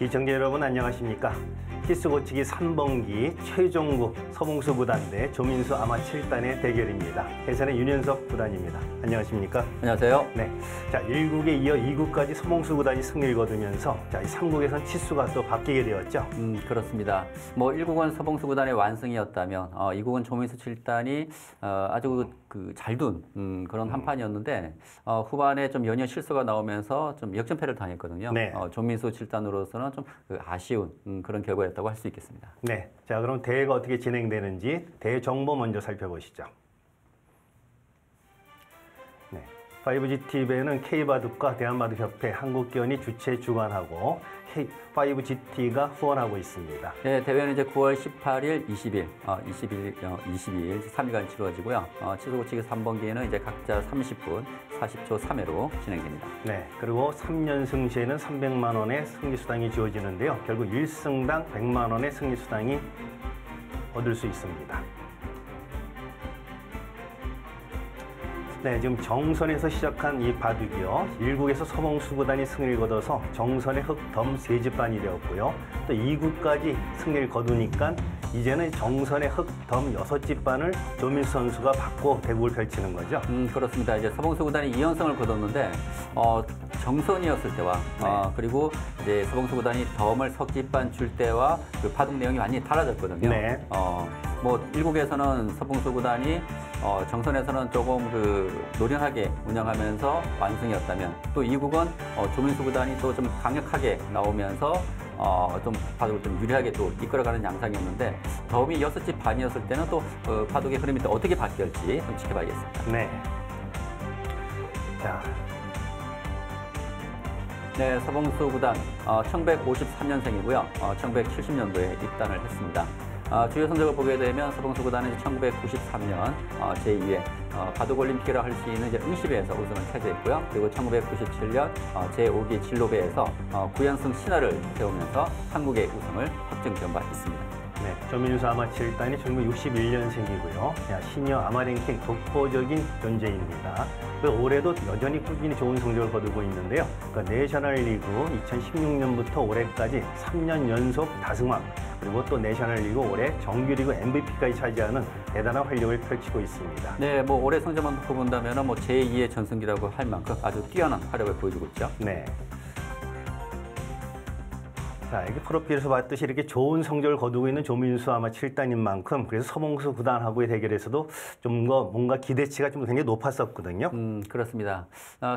시청자 여러분 안녕하십니까? 키스 고치기 3번기 최종구 서봉수 구단 대 조민수 아마 7단의 대결입니다. 해설의 윤현석 구단입니다. 안녕하십니까? 안녕하세요. 네. 자, 1국에 이어 2국까지 서봉수 구단이 승리를 거두면서 자, 이 3국에선 치수가 또 바뀌게 되었죠. 그렇습니다. 뭐 1국은 서봉수 구단의 완승이었다면 2국은 조민수 7단이 아주 잘 둔 그런 한판이었는데 후반에 좀 연이어 실수가 나오면서 좀 역전패를 당했거든요. 네. 조민수 7단으로서는 좀 아쉬운 그런 결과였다고 할 수 있겠습니다. 네. 자, 그럼 대회가 어떻게 진행되는지 대회 정보 먼저 살펴보시죠. 네. 5GT배는 K바둑과 대한바둑협회 한국기원이 주최 주관하고 K5GT가 후원하고 있습니다. 네, 대회는 이제 9월 18일, 20일, 22일 3일간 치러지고요. 치수고치기 3번기에는 이제 각자 30분, 40초 3회로 진행됩니다. 네, 그리고 3연승 시에는 300만 원의 승리수당이 주어지는데요. 결국 1승당 100만 원의 승리수당이 얻을 수 있습니다. 네, 지금 정선에서 시작한 이 바둑이요. 1국에서 서봉수 구단이 승리를 거둬서 정선의 흑덤 3집반이 되었고요. 또 2국까지 승리를 거두니까 이제는 정선의 흑덤 6집반을 조민수 선수가 받고 대국을 펼치는 거죠. 그렇습니다. 이제 서봉수 구단이 2연승을 거뒀는데 정선이었을 때와 그리고 이제 서봉수 구단이 덤을 석집반 줄 때와 그 바둑 내용이 완전히 달라졌거든요. 네. 뭐 1국에서는 서봉수 구단이 정선에서는 조금 노련하게 운영하면서 완승이었다면 또 2국은 조민수 구단이 또 좀 강력하게 나오면서 좀 바둑을 좀 유리하게 또 이끌어가는 양상이었는데 덤이 6집 반이었을 때는 또 바둑의 흐름이 또 어떻게 바뀔지 좀 지켜봐야겠습니다. 네. 자. 네, 서봉수 구단 1953년생이고요. 1970년도에 입단을 했습니다. 주요 성적을 보게 되면 서봉수 구단은 1993년 제2회 바둑올림픽이라 할 수 있는 이제 응시배에서 우승을 차지했고요. 그리고 1997년 제5기 진로배에서 9연승 신화를 세우면서 한국의 우승을 확정지은 바 있습니다. 네, 조민수 아마 7단이 1961년생이고요. 시니어 아마 랭킹 독보적인 존재입니다. 올해도 여전히 꾸준히 좋은 성적을 거두고 있는데요. 내셔널리그 2016년부터 올해까지 3년 연속 다승왕, 그리고 또 내셔널리그 올해 정규리그 MVP까지 차지하는 대단한 활약을 펼치고 있습니다. 네, 뭐 올해 성적만 놓고 본다면 뭐 제2의 전승기라고 할 만큼 아주 뛰어난 활약을 보여주고 있죠. 네. 자, 이렇게 프로필에서 봤듯이 이렇게 좋은 성적을 거두고 있는 조민수 아마 7단인 만큼 그래서 서봉수 구단하고의 대결에서도 좀 더 뭔가 기대치가 좀 굉장히 높았었거든요. 그렇습니다.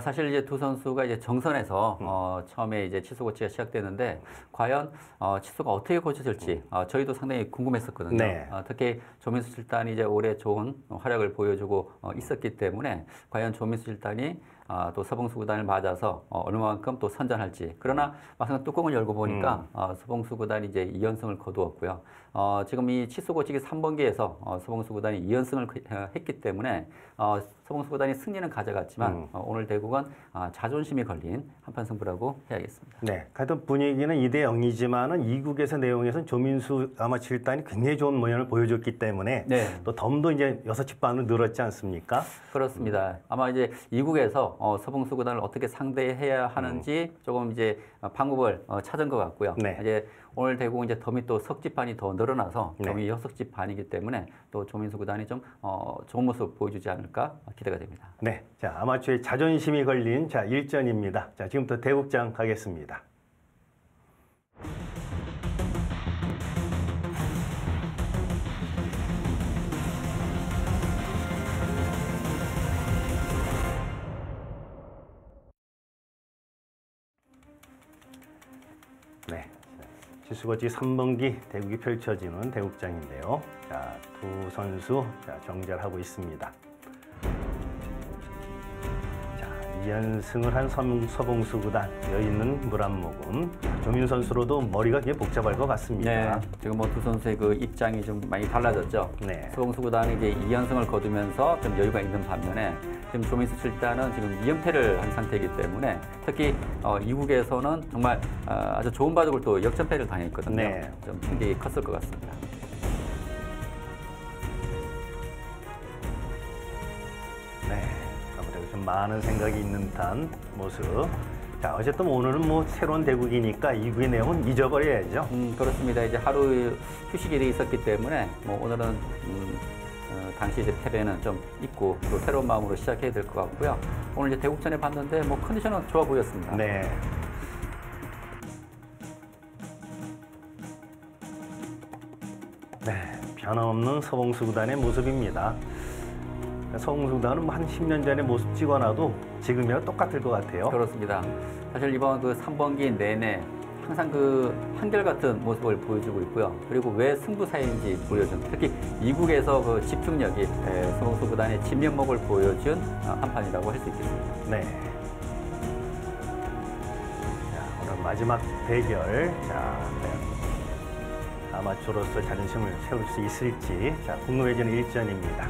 사실 이제 두 선수가 이제 정선에서 처음에 이제 치수 고치가 시작되는데 과연 치수가 어떻게 고쳐질지 저희도 상당히 궁금했었거든요. 네. 특히 조민수 7단이 이제 올해 좋은 활약을 보여주고 있었기 때문에 과연 조민수 7단이 또 서봉수 구단을 맞아서 얼마만큼 또 선전할지. 그러나 막상 뚜껑을 열고 보니까 서봉수 구단이 이제 2연승을 거두었고요. 지금 이 치수 고치기 3번기에서 서봉수 구단이 2연승을 했기 때문에 서봉수 구단이 승리는 가져갔지만 오늘 대국은 자존심이 걸린 한판 승부라고 해야겠습니다. 네, 같은 분위기는 2대0이지만은 2국에서 내용에서는 조민수 아마 7단이 굉장히 좋은 모양을 보여줬기 때문에 네. 또 덤도 이제 6집 반으로 늘었지 않습니까? 그렇습니다. 아마 이제 2국에서 서봉수 구단을 어떻게 상대해야 하는지 조금 이제 방법을 찾은 것 같고요. 네. 이제 오늘 대국은 이제 덤이 또 석집반이 더 늘어나서 네. 덤이 6집 반이기 때문에 또 조민수 구단이 좀 좋은 모습 보여주지 않을까 기대가 됩니다. 네, 자 아마추어의 자존심이 걸린 자 1전입니다. 자 지금부터 대국장 가겠습니다. 네, 치수고치기 3번기 대국이 펼쳐지는 대국장인데요. 자, 두 선수 정찰하고 있습니다. 자, 2연승을 한 서봉수 구단 여있는 물 한 모금. 조민 선수로도 머리가 굉장히 복잡할 것 같습니다. 네, 지금 뭐 두 선수의 그 입장이 좀 많이 달라졌죠. 네. 서봉수 구단이 이제 2연승을 거두면서 좀 여유가 있는 반면에 지금 조민수 7단은 지금 2연패를 한 상태이기 때문에 특히 2국에서는 정말 아주 좋은 바둑을 또 역전패를 당했거든요. 네. 좀 충격이 컸을 것 같습니다. 네, 아무래도 좀 많은 생각이 있는 듯한 모습. 자, 자, 어쨌든 오늘은 뭐 새로운 대국이니까 2국의 내용은 잊어버려야죠. 그렇습니다. 이제 하루 휴식일이 있었기 때문에 뭐 오늘은 당시 이제 패배는 좀 잊고 또 새로운 마음으로 시작해야 될 것 같고요. 오늘 이제 대국전에 봤는데 뭐 컨디션은 좋아 보였습니다. 네. 네, 변함없는 서봉수 구단의 모습입니다. 서봉수 구단은 뭐 한 10년 전의 모습 찍어놔도 지금이랑 똑같을 것 같아요. 그렇습니다. 사실 이번 그 3번기 내내 항상 그 한결같은 모습을 보여주고 있고요. 그리고 왜 승부사인지 보여준, 특히 2국에서 그 집중력이 서봉수 구단의 진면목을 보여준 한 판이라고 할 수 있겠습니다. 네. 자, 오늘 마지막 대결. 자, 네. 아마추어로서 자존심을 세울 수 있을지. 자, 궁금해지는 일전입니다.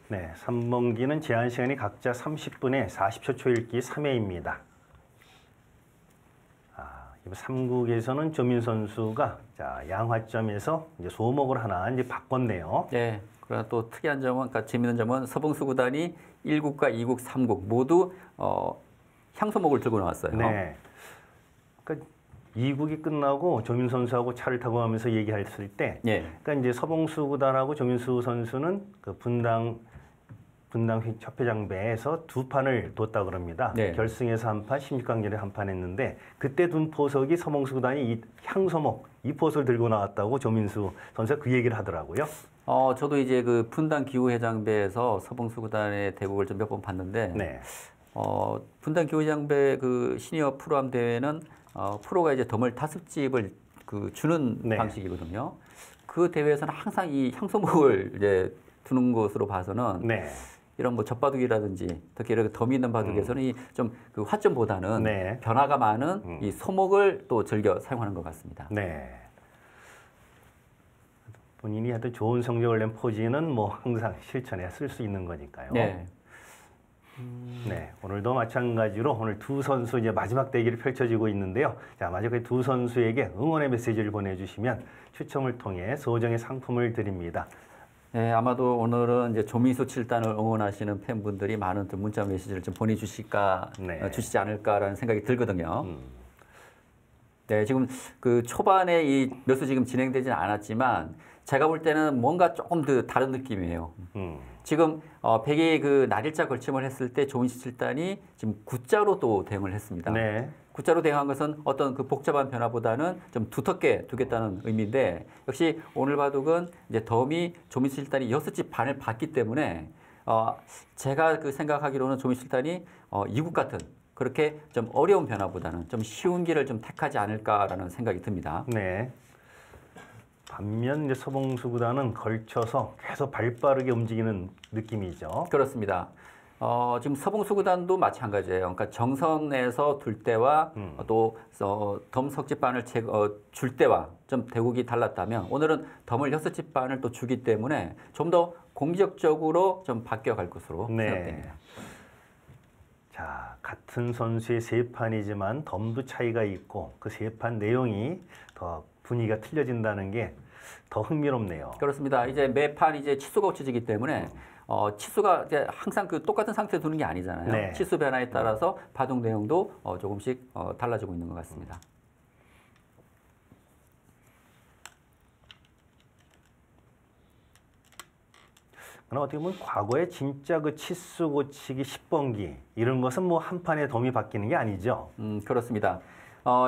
네, 3번기는 제한 시간이 각자 30분에 40초 초읽기 3회입니다. 이번 3국에서는 조민 선수가 자, 양화점에서 이제 소목을 하나 이제 바꿨네요. 네. 그러나 또 특이한 점은, 그러니까 재미있는 점은 서봉수 구단이 1국과 2국, 3국 모두 향소목을 들고 나왔어요. 네. 그러니까 2국이 끝나고 조민 선수하고 차를 타고 가면서 얘기했을 때, 예. 그러니까 이제 서봉수 구단하고 조민수 선수는 그 분당 협회장배에서 2판을 뒀다 그럽니다. 네. 결승에서 한 판, 16강전에 한 판 했는데 그때 둔 포석이 서봉수 구단이 이 향소목 이 포석을 들고 나왔다고 조민수 선수가 그 얘기를 하더라고요. 저도 이제 그 분당 기후회장배에서 서봉수 구단의 대국을 좀 몇 번 봤는데, 네. 분당 기후회장배 그 시니어 프로암 대회는 프로가 이제 덤을 5집을 그 주는 네. 방식이거든요. 그 대회에서는 항상 이 향소목을 이제 두는 것으로 봐서는 네. 이런 뭐 젖바둑이라든지 특히 이렇게 덤이 있는 바둑에서는 이 좀 그 화점보다는 네. 변화가 많은 이 소목을 또 즐겨 사용하는 것 같습니다. 네. 본인이 하여튼 좋은 성적을 낸 포지는 뭐 항상 실천에 쓸 수 있는 거니까요. 네. 네, 오늘도 마찬가지로 오늘 두 선수 이제 마지막 대결이 펼쳐지고 있는데요. 자, 마지막에 두 선수에게 응원의 메시지를 보내주시면 추첨을 통해 소정의 상품을 드립니다. 네, 아마도 오늘은 이제 조민수 7단을 응원하시는 팬분들이 많은 좀 문자 메시지를 좀 보내주실까, 네. 주시지 않을까라는 생각이 들거든요. 네, 지금 그 초반에 이 몇 수 지금 진행되지는 않았지만 제가 볼 때는 뭔가 조금 더 다른 느낌이에요. 지금 백의 그 날일자 걸침을 했을 때 조민수 7단이 지금 9자로 또 대응을 했습니다. 네. 9자로 대응한 것은 어떤 그 복잡한 변화보다는 좀 두텁게 두겠다는 의미인데, 역시 오늘 바둑은 이제 덤이 조민수 7단이 6집 반을 봤기 때문에 제가 그 생각하기로는 조민수 7단이 2국 같은 그렇게 좀 어려운 변화보다는 좀 쉬운 길을 좀 택하지 않을까라는 생각이 듭니다. 네. 반면 이제 서봉수 구단은 걸쳐서 계속 발빠르게 움직이는 느낌이죠. 그렇습니다. 지금 서봉수 구단도 마찬가지예요. 그러니까 정선에서 둘 때와 또 덤 석집반을 줄 때와 좀 대국이 달랐다면 오늘은 덤을 6집 반을 또 주기 때문에 좀 더 공격적으로 좀 바뀌어갈 것으로 생각됩니다. 자, 같은 선수의 세 판이지만 덤도 차이가 있고 그 세 판 내용이 더 분위기가 틀려진다는 게 더 흥미롭네요. 그렇습니다. 이제 매판 이제 치수가 고쳐지기 때문에 치수가 이제 항상 그 똑같은 상태에 두는 게 아니잖아요. 네. 치수 변화에 따라서 바둑 내용도 조금씩 달라지고 있는 것 같습니다. 그러나 어떻게 보면 과거에 진짜 그 치수 고치기 10번기 이런 것은 뭐 한 판에 덤이 바뀌는 게 아니죠. 그렇습니다.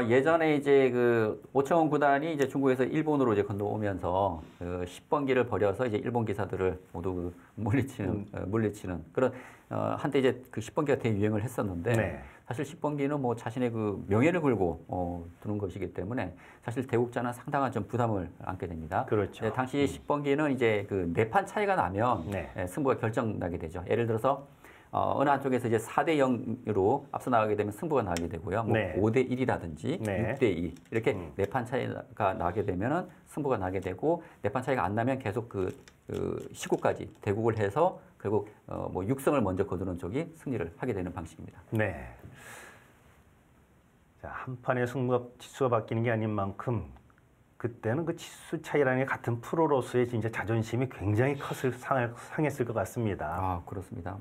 예전에 이제 그 오청원 구단이 이제 중국에서 일본으로 이제 건너오면서 그 10번기를 벌여서 이제 일본 기사들을 모두 그 물리치는 그런 한때 이제 그 10번기가 대유행을 했었는데, 네. 사실 10번기는 뭐 자신의 그 명예를 걸고 두는 것이기 때문에 사실 대국자는 상당한 좀 부담을 안게 됩니다. 그렇죠. 네, 당시 10번기는 이제 그 4판 차이가 나면 네. 승부가 결정나게 되죠. 예를 들어서 어느 한쪽에서 이제 4대 0으로 앞서 나가게 되면 승부가 나게 되고요. 뭐 네. 5대 1이라든지 네. 6대 2 이렇게 4판 차이가 나게 되면은 승부가 나게 되고, 4판 차이가 안 나면 계속 그 19까지 대국을 해서 결국 뭐 6승을 먼저 거두는 쪽이 승리를 하게 되는 방식입니다. 네. 자, 한 판의 승부가 치수가 바뀌는 게 아닌 만큼 그때는 그 치수 차이라는 게 같은 프로로서의 진짜 자존심이 굉장히 상했을 것 같습니다. 아, 그렇습니다.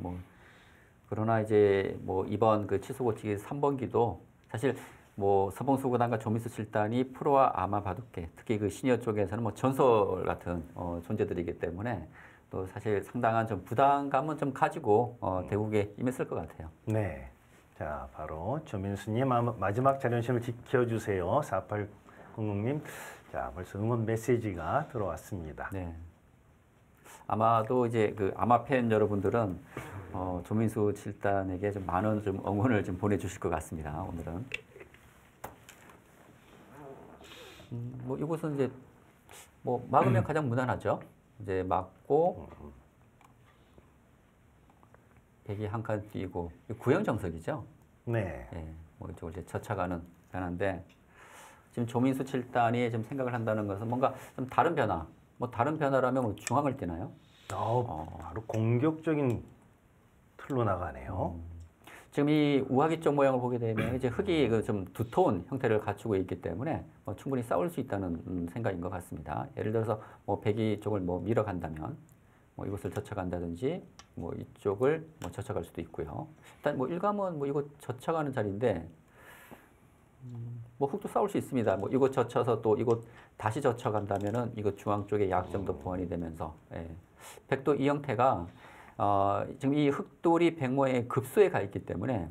그러나 이제 이번 그 치수 고치기 3번기도 사실 서봉수 구단과 조민수 7단이 프로와 아마 바둑계, 특히 그 시니어 쪽에서는 전설 같은 존재들이기 때문에 또 사실 상당한 좀 부담감은 좀 가지고 대국에 임했을 것 같아요. 네. 자, 바로 조민수님 마지막 자존심을 지켜주세요. 4800님. 자, 벌써 응원 메시지가 들어왔습니다. 네. 아마도 이제 그 아마 팬 여러분들은 조민수 7단에게 좀 많은 좀 응원을 좀 보내주실 것 같습니다. 오늘은. 이곳은 이제 막으면 가장 무난하죠. 이제 막고 백이 한 칸 뛰고 구형 정석이죠. 네. 예, 이쪽을 이제 젖혀가는 변화인데 지금 조민수 7단이 좀 생각을 한다는 것은 뭔가 좀 다른 변화. 다른 변화라면 중앙을 뛰나요? 바로 공격적인 틀로 나가네요. 지금 이 우하기 쪽 모양을 보게 되면 이제 흙이 그 좀 두터운 형태를 갖추고 있기 때문에 충분히 싸울 수 있다는 생각인 것 같습니다. 예를 들어서 백이 쪽을 밀어간다면 이곳을 젖혀간다든지 이쪽을 젖혀갈 수도 있고요. 일단 일감은 이곳 젖혀가는 자리인데 흙도 싸울 수 있습니다. 이곳 젖혀서 또 이곳 다시 젖혀간다면은 이곳 중앙 쪽에 약점도 보완이 되면서 백도 이 형태가 지금 이 흑돌이 백모의 급소에 가 있기 때문에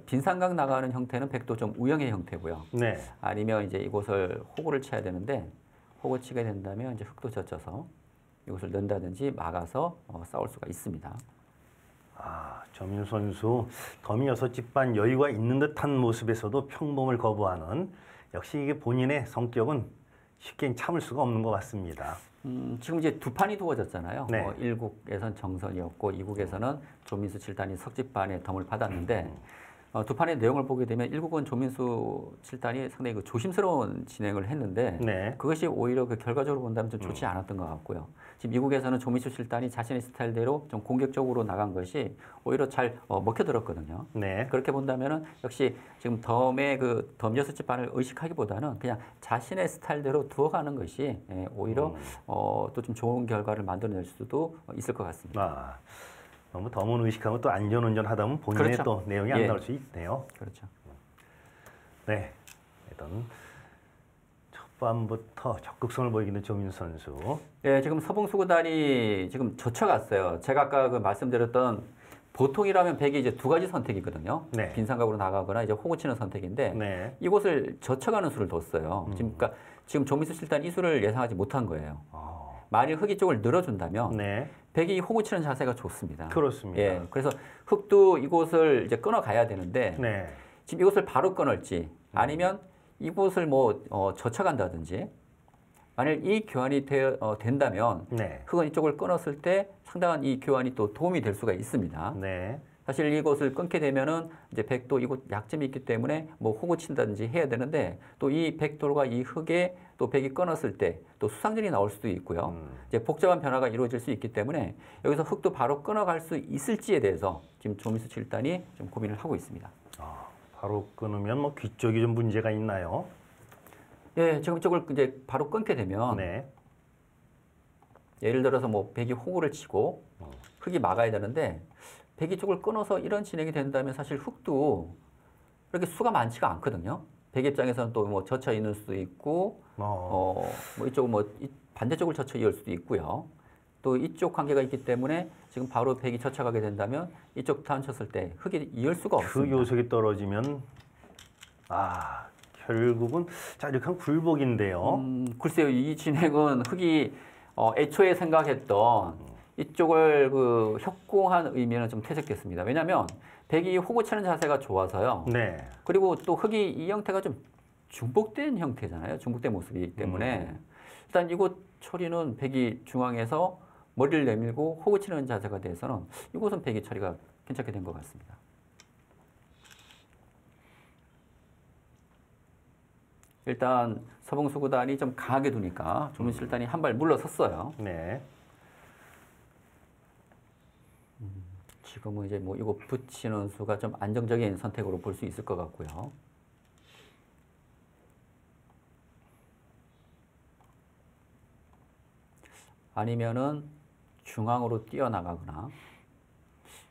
빈삼각 나가는 형태는 백도 좀 우영의 형태고요. 네. 아니면 이제 이곳을 호구를 쳐야 되는데 호구 치게 된다면 이제 흑도 젖혀서 이곳을 넣는다든지 막아서 싸울 수가 있습니다. 조민수 선수 더미 6집반 여유가 있는 듯한 모습에서도 평범을 거부하는 역시 이게 본인의 성격은 쉽게 참을 수가 없는 것 같습니다. 지금 이제 두 판이 두어졌잖아요. 네. 1국에선 정선이었고 2국에서는 조민수 7단이 석집반의 덤을 받았는데 두 판의 내용을 보게 되면 1국은 조민수 7단이 상당히 그 조심스러운 진행을 했는데 네. 그것이 오히려 그 결과적으로 본다면 좀 좋지 않았던 것 같고요. 지금 2국에서는 조민수 7단이 자신의 스타일대로 좀 공격적으로 나간 것이 오히려 잘 먹혀들었거든요. 네. 그렇게 본다면은 역시 지금 덤의 그 덤 6집반을 의식하기보다는 그냥 자신의 스타일대로 두어가는 것이 오히려 또 좀 좋은 결과를 만들어낼 수도 있을 것 같습니다. 너무 덤은 의식하면 또 안전운전 하다 보면 본인의 그렇죠. 또 내용이 안 나올 수 있네요. 그렇죠. 네. 일단 초반부터 적극성을 보이기는 조민수 선수. 네, 지금 서봉수 구단이 지금 젖혀갔어요. 제가 아까 그 말씀드렸던 보통이라면 백이 이제 두 가지 선택이거든요. 네. 빈삼각으로 나가거나 이제 호구 치는 선택인데 네. 이곳을 젖혀가는 수를 뒀어요. 지금 조민수 7단 이 수를 예상하지 못한 거예요. 만일 흙이 쪽을 늘어준다면 네. 백이 호구 치는 자세가 좋습니다. 그렇습니다. 예, 그래서 흙도 이곳을 이제 끊어가야 되는데 네. 지금 이곳을 바로 끊을지 아니면 이곳을 젖혀간다든지 만일 이 교환이 된다면 네. 흙은 이쪽을 끊었을 때 상당한 이 교환이 또 도움이 될 수가 있습니다. 네. 사실 이곳을 끊게 되면은 이제 백도 이곳 약점이 있기 때문에 호구 친다든지 해야 되는데 또 이 백돌과 이 흙에 또 백이 끊었을 때 또 수상전이 나올 수도 있고요. 이제 복잡한 변화가 이루어질 수 있기 때문에 여기서 흙도 바로 끊어갈 수 있을지에 대해서 지금 조민수 7단이 좀 고민을 하고 있습니다. 바로 끊으면 귀 쪽이 좀 문제가 있나요? 예, 지금 이쪽을 이제 바로 끊게 되면 네. 예를 들어서 백이 호구를 치고 흙이 막아야 되는데 백이 쪽을 끊어서 이런 진행이 된다면 사실 흙도 그렇게 수가 많지가 않거든요. 백 입장에서는 또 젖혀 있는 수도 있고, 이쪽은 반대쪽을 젖혀 이을 수도 있고요. 또 이쪽 관계가 있기 때문에 지금 바로 백이 젖혀가게 된다면 이쪽 타운 쳤을 때 흙이 이을 수가 없습니다. 그 요석이 떨어지면 결국은 자 이렇게 하면 굴복인데요. 글쎄요, 이 진행은 흙이 애초에 생각했던 이쪽을 그 협공한 의미는 좀 퇴색됐습니다. 왜냐하면 백이 호구 치는 자세가 좋아서요. 네. 그리고 또 흙이 이 형태가 좀 중복된 형태잖아요. 중복된 모습이기 때문에 일단 이곳 처리는 백이 중앙에서 머리를 내밀고 호구 치는 자세가 돼서는 이곳은 백이 처리가 괜찮게 된 것 같습니다. 일단 서봉수 구단이 좀 강하게 두니까 조민수 7단이 한 발 물러섰어요. 네. 지금은 이제 이거 붙이는 수가 좀 안정적인 선택으로 볼 수 있을 것 같고요. 아니면은 중앙으로 뛰어나가거나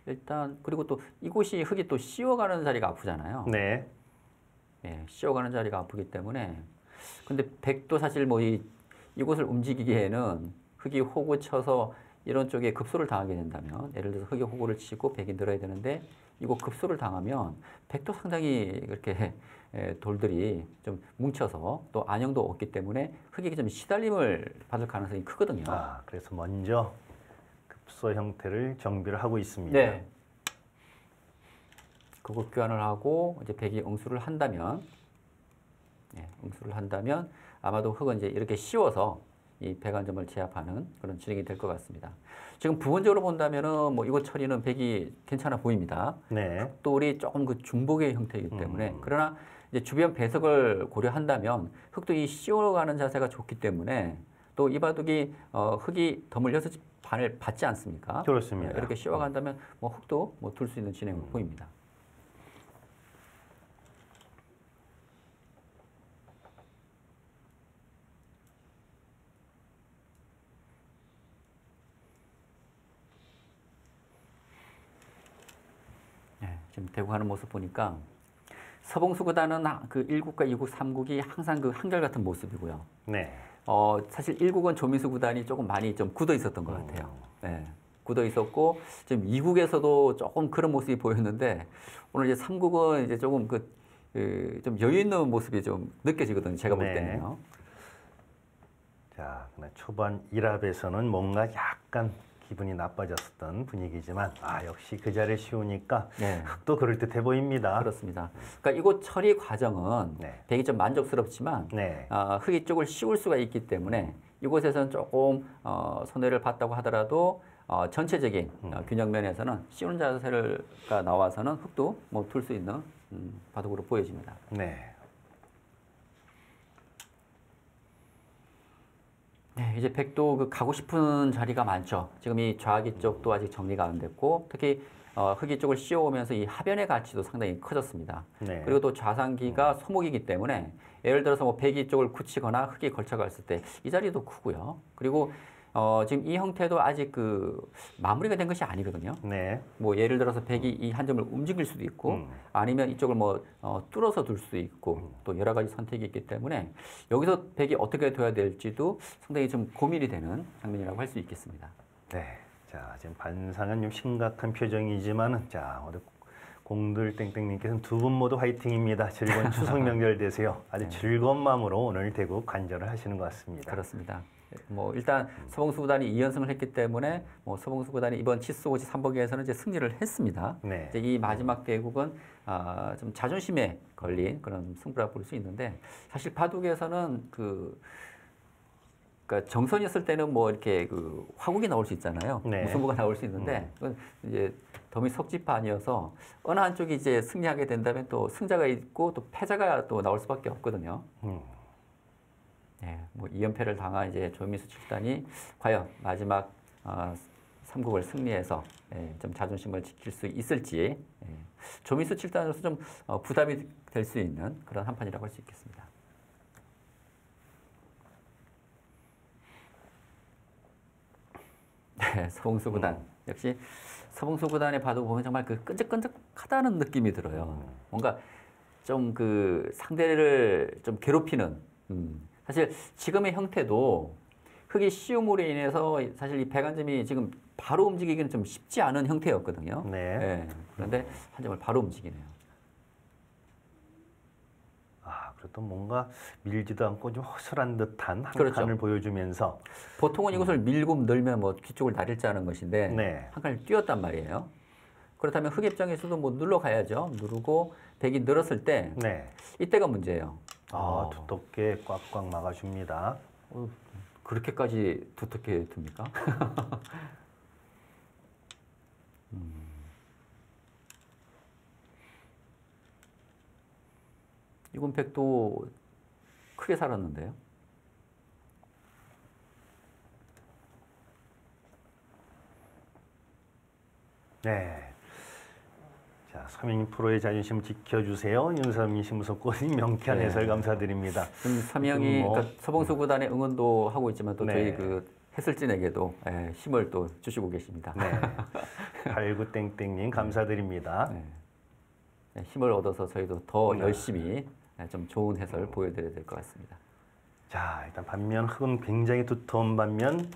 일단 그리고 또 이곳이 흙이 또 씌워가는 자리가 아프잖아요. 네. 예, 씌워가는 자리가 아프기 때문에 근데 백도 사실 뭐 이곳을 움직이기에는 흙이 호구 쳐서 이런 쪽에 급소를 당하게 된다면 예를 들어서 흙이 호구를 치고 백이 늘어야 되는데 이거 급소를 당하면 백도 상당히 그렇게 돌들이 좀 뭉쳐서 또 안형도 없기 때문에 흙이 좀 시달림을 받을 가능성이 크거든요. 아, 그래서 먼저 급소 형태를 정비를 하고 있습니다. 네. 그거 교환을 하고 이제 백이 응수를 한다면, 응수를 한다면 아마도 흙은 이제 이렇게 씌워서 이 백안점을 제압하는 그런 진행이 될 것 같습니다. 지금 부분적으로 본다면은 뭐 이곳 처리는 백이 괜찮아 보입니다. 네. 흙돌이 조금 그 중복의 형태이기 때문에 그러나 이제 주변 배석을 고려한다면 흙도 이 씌워가는 자세가 좋기 때문에 또 이 바둑이 흙이 덤을 6집 반을 받지 않습니까? 그렇습니다. 이렇게 씌워간다면 뭐 흙도 뭐 둘 수 있는 진행을 보입니다. 지금 대구 하는 모습 보니까 서봉수 구단은 그 1국과 2국, 3국이 항상 그 한결같은 모습이고요. 네. 사실 1국은 조민수 구단이 조금 많이 좀 굳어 있었던 것 같아요. 네, 굳어 있었고 지금 2국에서도 조금 그런 모습이 보였는데 오늘 이제 3국은 이제 조금 좀 여유 있는 모습이 좀 느껴지거든요. 제가 볼 네. 때는요. 자, 초반 1합에서는 뭔가 약간 기분이 나빠졌었던 분위기지만 역시 그 자리에 씌우니까 네. 흙도 그럴듯해 보입니다. 그렇습니다. 그러니까 이곳 처리 과정은 네. 되게 좀 만족스럽지만 네. 흙이 쪽을 씌울 수가 있기 때문에 이곳에서는 조금 손해를 봤다고 하더라도 전체적인 균형 면에서는 씌우는 자세가 나와서는 흙도 뭐 둘 수 있는 바둑으로 보여집니다. 네. 네, 이제 백도 그 가고 싶은 자리가 많죠. 지금 이 좌기 쪽도 아직 정리가 안 됐고 특히 흙이 쪽을 씌워오면서 이 하변의 가치도 상당히 커졌습니다. 네. 그리고 또 좌상기가 소목이기 때문에 예를 들어서 뭐 백이 쪽을 굳히거나 흙이 걸쳐갔을 때 이 자리도 크고요. 그리고 지금 이 형태도 아직 그 마무리가 된 것이 아니거든요. 네. 뭐 예를 들어서 백이 이 한 점을 움직일 수도 있고 아니면 이쪽을 뭐 뚫어서 둘 수도 있고 또 여러 가지 선택이 있기 때문에 여기서 백이 어떻게 둬야 될지도 상당히 좀 고민이 되는 장면이라고 할 수 있겠습니다. 네. 자, 지금 반상은 좀 심각한 표정이지만은 자, 우리 공들 땡땡님께서는 두 분 모두 화이팅입니다. 즐거운 추석 명절 되세요. 아주 즐거운 마음으로 오늘 대구 관전을 하시는 것 같습니다. 그렇습니다. 뭐 일단 서봉수 구단이 2연승을 했기 때문에 뭐 서봉수 구단이 이번 치수고지 3복에서는 이제 승리를 했습니다. 네. 이제 이 마지막 대국은 좀 자존심에 걸린 그런 승부라 볼 수 있는데 사실 바둑에서는 그러니까 정선이었을 때는 뭐 이렇게 그 화국이 나올 수 있잖아요. 네. 무승부가 나올 수 있는데 그건 이제 덤이 석지판이어서 어느 한쪽이 이제 승리하게 된다면 또 승자가 있고 또 패자가 또 나올 수밖에 없거든요. 네, 뭐 2연패를 당한 이제 조민수 7단이 과연 마지막 3국을 승리해서 좀 자존심을 지킬 수 있을지 조민수 7단으로서 좀 부담이 될 수 있는 그런 한판이라고 할 수 있겠습니다. 네, 서봉수 구단 역시 서봉수 구단의 바둑 보면 정말 그 끈적끈적하다는 느낌이 들어요. 뭔가 좀 그 상대를 좀 괴롭히는 사실 지금의 형태도 흙이 씌움으로 인해서 사실 이 백안점이 지금 바로 움직이기는 좀 쉽지 않은 형태였거든요. 네. 그런데 한 점을 바로 움직이네요. 그래도 뭔가 밀지도 않고 좀 허술한 듯한 한 그렇죠. 칸을 보여주면서 보통은 이것을 밀고 늘면 뭐 뒤쪽을 나릴지 하는 것인데 네. 한 칸을 띄웠단 말이에요. 그렇다면 흙 입장에서도 뭐 눌러가야죠. 누르고 백이 늘었을 때 네. 이때가 문제예요. 두텁게 꽉꽉 막아줍니다. 그렇게까지 두텁게 듭니까? 이건 백도 크게 살았는데요. 네. 자, 서민희 프로의 자존심 지켜주세요. 윤서민 신무섭고님 명쾌한 네. 해설 감사드립니다. 삼영이 뭐, 그러니까 서봉수 구단의 응원도 하고 있지만 또 네. 저희 그 해설진에게도 힘을 또 주시고 계십니다. 네. 89땡땡님 감사드립니다. 네, 힘을 얻어서 저희도 더 열심히 좀 좋은 해설 보여드려야 될 것 같습니다. 자, 일단 반면 흙은 굉장히 두터운 반면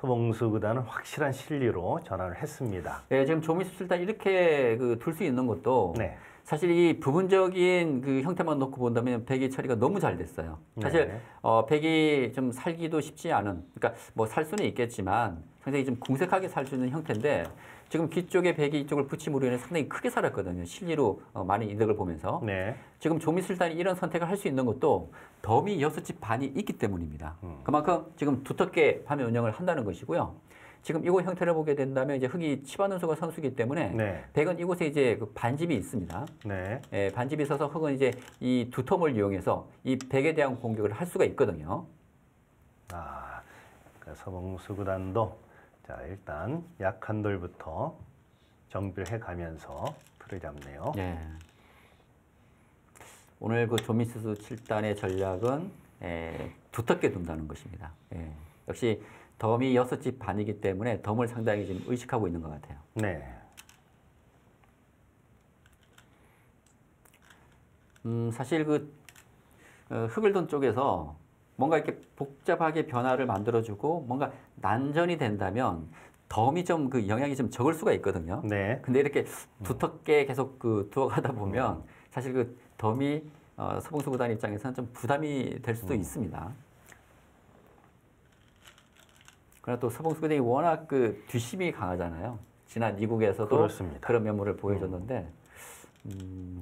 서봉수 구단은 확실한 실리로 전환을 했습니다. 네, 지금 조미수 일단 이렇게 둘 수 있는 것도 네. 사실 이 부분적인 그 형태만 놓고 본다면 백이 처리가 너무 잘 됐어요. 사실 네. 백이 좀 살기도 쉽지 않은, 그러니까 뭐 살 수는 있겠지만 상당히 좀 궁색하게 살 수 있는 형태인데 지금 뒤쪽에 백이 이쪽을 붙임으로 인해 상당히 크게 살았거든요. 실리로 많이 이득을 보면서. 네. 지금 조미술단이 이런 선택을 할 수 있는 것도 덤이 6집 반이 있기 때문입니다. 그만큼 지금 두텁게 밤의 운영을 한다는 것이고요. 지금 이곳 형태를 보게 된다면 이제 흙이 치받는 수가 선수기 때문에 네. 백은 이곳에 이제 그 반집이 있습니다. 네. 예, 반집이 있어서 흙은 이제 이 두텀을 이용해서 이 백에 대한 공격을 할 수가 있거든요. 아, 그 서봉수 구단도 자, 일단 약한 돌부터 정비를 해가면서 틀을 잡네요. 예. 오늘 그 조미수 7단의 전략은 두텁게 둔다는 것입니다. 예. 역시 덤이 6집 반이기 때문에 덤을 상당히 지금 의식하고 있는 것 같아요. 네. 사실 흙을 둔 쪽에서 뭔가 이렇게 복잡하게 변화를 만들어주고 뭔가 난전이 된다면 덤이 좀 그 영향이 좀 적을 수가 있거든요. 네. 근데 이렇게 두텁게 계속 두어가다 보면 사실 그 덤이 서봉수 구단 입장에서는 좀 부담이 될 수도 있습니다. 그러나 또 서봉수 구단이 워낙 그 뒷심이 강하잖아요. 지난 이국에서도 그렇습니다. 그런 면모를 보여줬는데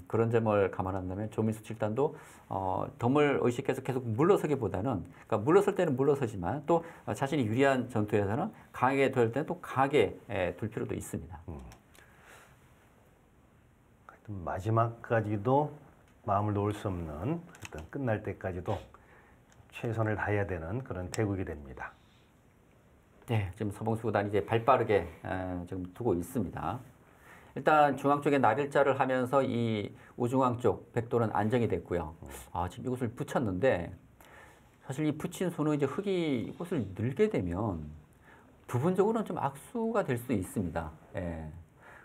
그런 점을 감안한다면 조민수 7단도 덤을 의식해서 계속 물러서기보다는, 그러니까 물러설 때는 물러서지만 또 자신이 유리한 전투에서는 강하게 둘 때는 또 강하게 둘 필요도 있습니다. 마지막까지도 마음을 놓을 수 없는, 일단 끝날 때까지도 최선을 다해야 되는 그런 대국이 됩니다. 네, 지금 서봉수 구단이 이제 발빠르게 지금 두고 있습니다. 일단 중앙 쪽에 날일자를 하면서 이 우중앙 쪽 백도는 안정이 됐고요. 지금 이곳을 붙였는데 사실 이 붙인 수는 이제 흙이 이곳을 늘게 되면 부분적으로는 좀 악수가 될 수 있습니다. 예.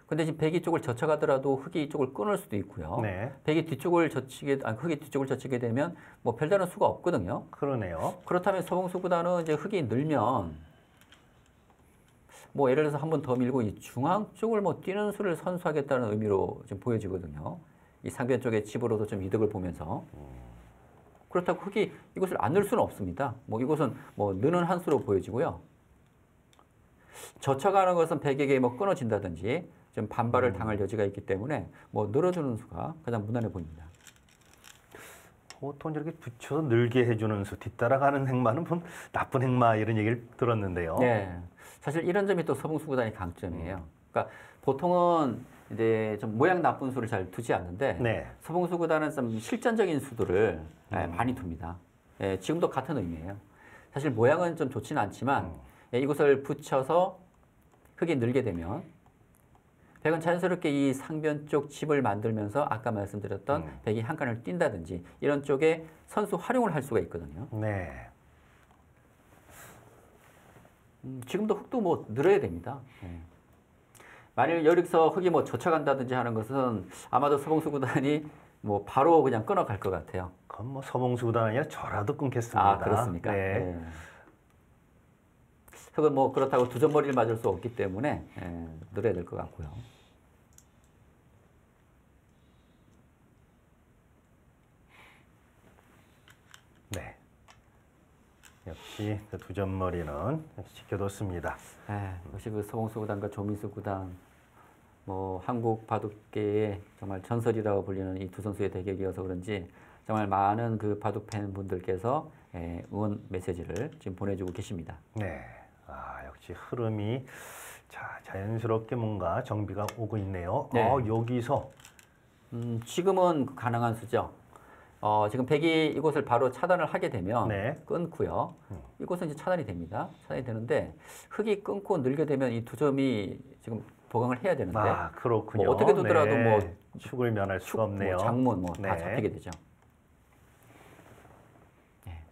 근데 지금 백이 쪽을 젖혀가더라도 흙이 이쪽을 끊을 수도 있고요. 네. 백이 뒤쪽을 흙이 뒤쪽을 젖히게 되면 뭐 별다른 수가 없거든요. 그러네요. 그렇다면 서봉수 구단은 이제 흙이 늘면 뭐 예를 들어서 한 번 더 밀고 이 중앙 쪽을 뭐 뛰는 수를 선수하겠다는 의미로 지금 보여지거든요. 이 상변 쪽의 칩으로도 좀 이득을 보면서. 그렇다고 흙이 이것을 안 넣을 수는 없습니다. 뭐 이것은 뭐 느는 한 수로 보여지고요. 젖혀가는 것은 백에게 뭐 끊어진다든지 좀 반발을 당할 여지가 있기 때문에 뭐 늘어주는 수가 가장 무난해 보입니다. 보통 저렇게 붙여서 늘게 해주는 수, 뒤따라가는 행마는 뭐 나쁜 행마 이런 얘기를 들었는데요. 네. 사실 이런 점이 또 서봉수 구단의 강점이에요. 그러니까 보통은 이제 좀 모양 나쁜 수를 잘 두지 않는데 네. 서봉수 구단은 좀 실전적인 수들을 많이 둡니다. 예, 지금도 같은 의미예요. 사실 모양은 좀 좋지는 않지만 이것을 붙여서 흙이 늘게 되면 백은 자연스럽게 이 상변 쪽 칩을 만들면서 아까 말씀드렸던 백이 한 칸을 뛴다든지 이런 쪽에 선수 활용을 할 수가 있거든요. 네. 지금도 흙도 뭐 늘어야 됩니다. 예. 만일 여기서 흙이 뭐 젖혀간다든지 하는 것은 아마도 서봉수 구단이 뭐 바로 그냥 끊어갈 것 같아요. 그건 뭐 서봉수 구단 아니라 저라도 끊겠습니다. 아, 그렇습니까? 네. 예. 흙은 뭐 그렇다고 두 점머리를 맞을 수 없기 때문에 늘어야 될 것 같고요. 네. 역시 그 두 점머리는 지켜뒀습니다. 역시 그 서봉수 구단과 조민수 구단, 뭐 한국 바둑계의 정말 전설이라고 불리는 이 두 선수의 대결이어서 그런지 정말 많은 그 바둑 팬분들께서 응원 메시지를 지금 보내주고 계십니다. 네. 역시 흐름이 자연스럽게 뭔가 정비가 오고 있네요. 네. 여기서 지금은 가능한 수죠. 지금 백이 이곳을 바로 차단을 하게 되면 네. 끊고요. 이곳은 이제 차단이 됩니다. 차단이 되는데 흙이 끊고 늘게 되면 이 두 점이 지금 보강을 해야 되는데 그렇군요. 뭐 어떻게 두더라도 네. 뭐 축을 면할 수가 없네요. 뭐 장문 뭐 다 네. 잡히게 되죠.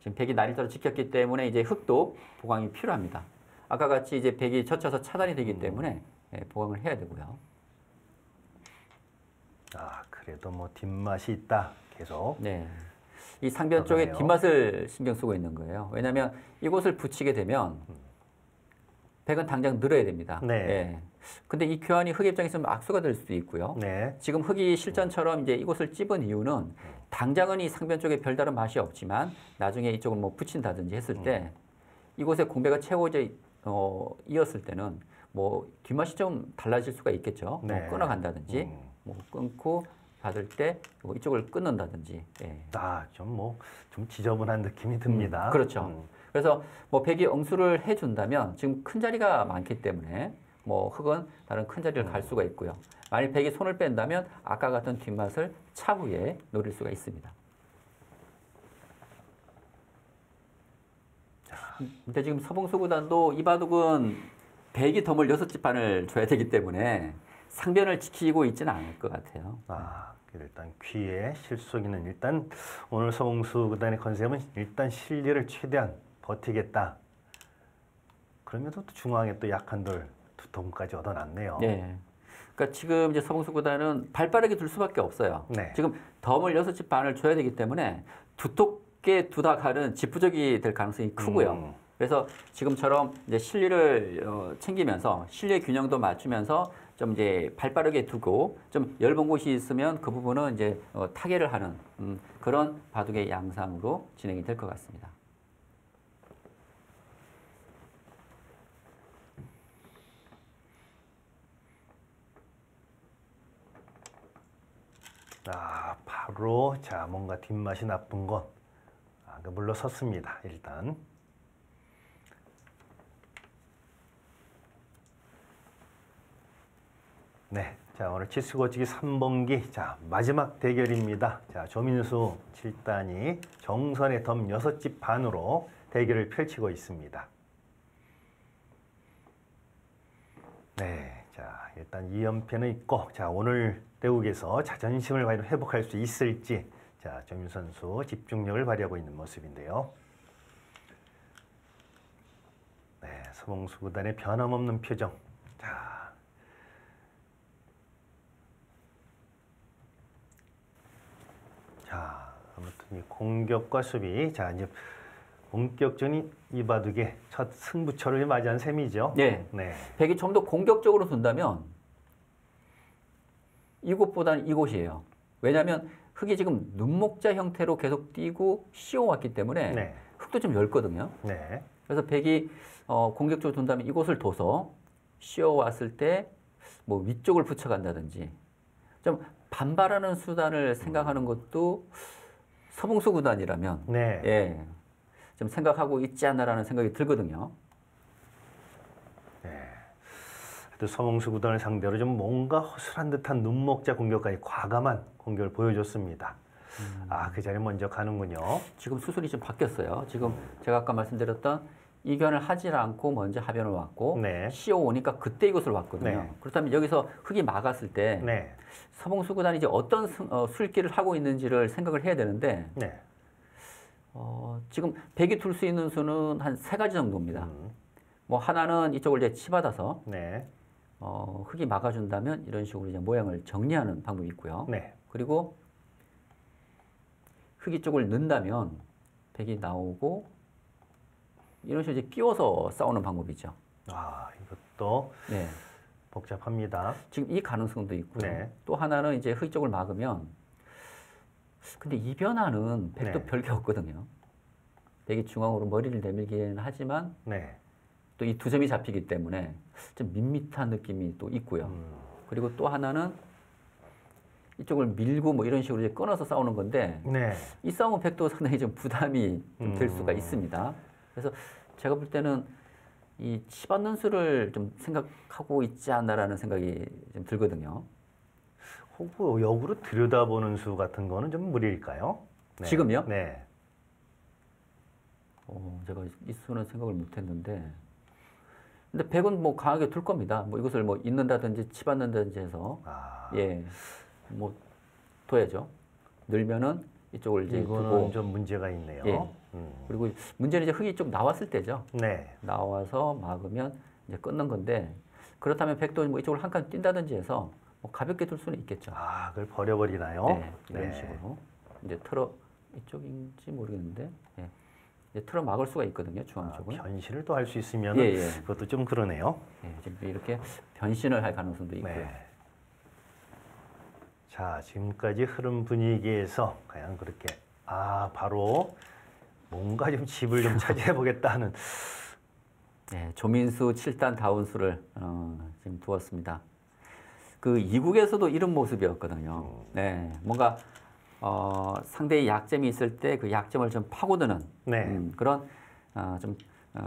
지금 백이 날일자로 지켰기 때문에 이제 흙도 보강이 필요합니다. 아까 같이 이제 백이 젖혀서 차단이 되기 때문에 예, 보강을 해야 되고요. 아, 그래도 뭐 뒷맛이 있다. 계속. 네. 이 상변 쪽에 그러네요. 뒷맛을 신경 쓰고 있는 거예요. 왜냐하면 이곳을 붙이게 되면 백은 당장 늘어야 됩니다. 네. 예. 근데 이 교환이 흙 입장에서는 악수가 될 수도 있고요. 네. 지금 흙이 실전처럼 이제 이곳을 찝은 이유는 당장은 이 상변 쪽에 별다른 맛이 없지만 나중에 이쪽을 뭐 붙인다든지 했을 때 이곳에 공배가 채워져 이었을 때는 뭐 뒷맛이 좀 달라질 수가 있겠죠. 네. 뭐 끊어간다든지 뭐 끊고 받을 때 이쪽을 끊는다든지. 예. 아, 좀 지저분한 느낌이 듭니다. 그렇죠. 그래서 뭐 백이 응수를 해준다면 지금 큰 자리가 많기 때문에 뭐 흙은 다른 큰 자리를 갈 수가 있고요. 만약 백이 손을 뺀다면 아까 같은 뒷맛을 차후에 노릴 수가 있습니다. 근데 지금 서봉수 구단도 이 바둑은 백이 덤을 6집 반을 줘야 되기 때문에 상변을 지키고 있지는 않을 것 같아요. 아, 일단 귀에 실속이는 일단 오늘 서봉수 구단의 컨셉은 일단 실리를 최대한 버티겠다. 그러면서 또 중앙에 또 약한 돌 두통까지 얻어놨네요. 네. 그러니까 지금 이제 서봉수 구단은 발빠르게 둘 수밖에 없어요. 네. 지금 덤을 6집 반을 줘야 되기 때문에 두텁게 두다 가는 지푸적이 될 가능성이 크고요. 그래서 지금처럼 이제 실리를 챙기면서 실리의 균형도 맞추면서 좀 이제 발빠르게 두고 좀 얇은 곳이 있으면 그 부분은 이제 타개를 하는 그런 바둑의 양상으로 진행이 될 것 같습니다. 아, 바로 자 뭔가 뒷맛이 나쁜 것 물러섰습니다. 일단. 네, 자 오늘 치수고치기 3번기 자 마지막 대결입니다. 자 조민수 7단이 정선의 덤 6집 반으로 대결을 펼치고 있습니다. 네, 자 일단 2연패는 있고 자 오늘 대국에서 자존심을 과연 회복할 수 있을지 자 조민수 선수 집중력을 발휘하고 있는 모습인데요. 네, 서봉수 구단의 변함없는 표정. 자, 아무튼 이 공격과 수비, 자 이제 본격적인 이 바둑의 첫 승부처를 맞이한 셈이죠. 네. 네. 백이 좀 더 공격적으로 둔다면 이곳보다는 이곳이에요. 왜냐하면 흙이 지금 눈목자 형태로 계속 뛰고 씌워왔기 때문에 네. 흙도 좀 넓거든요. 네. 그래서 백이 공격적으로 둔다면 이곳을 둬서 씌워왔을 때 뭐 위쪽을 붙여간다든지 좀 반발하는 수단을 생각하는 것도 서봉수 구단이라면 네. 예, 좀 생각하고 있지 않나라는 생각이 들거든요. 네. 또 서봉수 구단을 상대로 좀 뭔가 허술한 듯한 눈목자 공격까지 과감한 공격을 보여줬습니다. 아, 그 자리에 먼저 가는군요. 지금 수술이 좀 바뀌었어요. 지금 제가 아까 말씀드렸던 이견을 하지 않고 먼저 하변을 왔고 네. 씌워오니까 그때 이곳을 왔거든요. 네. 그렇다면 여기서 흙이 막았을 때 네. 서봉수 구단이 이제 어떤 술기를 하고 있는지를 생각을 해야 되는데 네. 지금 백이 둘 수 있는 수는 한 3가지 정도입니다. 뭐 하나는 이쪽을 이제 치받아서 네. 흙이 막아준다면 이런 식으로 이제 모양을 정리하는 방법이 있고요. 네. 그리고 흙이 쪽을 넣는다면 백이 나오고 이런 식으로 이제 끼워서 싸우는 방법이죠. 아, 이것도 네. 복잡합니다. 지금 이 가능성도 있고요. 네. 또 하나는 이제 흙 쪽을 막으면 근데 이 변화는 백도 네. 별게 없거든요. 백이 중앙으로 머리를 내밀기는 하지만 네. 또 이 두 점이 잡히기 때문에 좀 밋밋한 느낌이 또 있고요. 그리고 또 하나는 이쪽을 밀고 뭐 이런 식으로 이제 끊어서 싸우는 건데 네. 이 싸움은 백도 상당히 좀 부담이 좀 될 수가 있습니다. 그래서 제가 볼 때는 이 치받는 수를 좀 생각하고 있지 않나라는 생각이 좀 들거든요. 혹은 역으로 들여다보는 수 같은 거는 좀 무리일까요? 네. 지금요? 네. 제가 이 수는 생각을 못했는데, 근데 백은 뭐 강하게 둘 겁니다. 뭐 이것을 뭐 잇는다든지 치받는다든지 해서 예, 뭐 둬야죠. 늘면은 이쪽을 이제 이거는 두고 좀 문제가 있네요. 예. 그리고 문제는 이제 흙이 좀 나왔을 때죠. 네. 나와서 막으면 이제 끊는 건데 그렇다면 백도 뭐 이쪽으로 한 칸 뛴다든지 해서 뭐 가볍게 둘 수는 있겠죠. 아, 그걸 버려버리나요? 네, 이런 네. 식으로 이제 틀어 이쪽인지 모르겠는데 예. 이제 틀어 막을 수가 있거든요. 중앙 아, 쪽은. 변신을 또 할 수 있으면 예, 예. 그것도 좀 그러네요. 예, 지금 이렇게 변신을 할 가능성도 있고요. 네. 자, 지금까지 흐름 분위기에서 과연 그렇게 바로 뭔가 좀 집을 좀 차지해 보겠다 하는 네, 조민수 7단 다운수를 지금 두었습니다. 그 이국에서도 이런 모습이었거든요. 네, 뭔가 상대의 약점이 있을 때 그 약점을 좀 파고드는 네. 그런 좀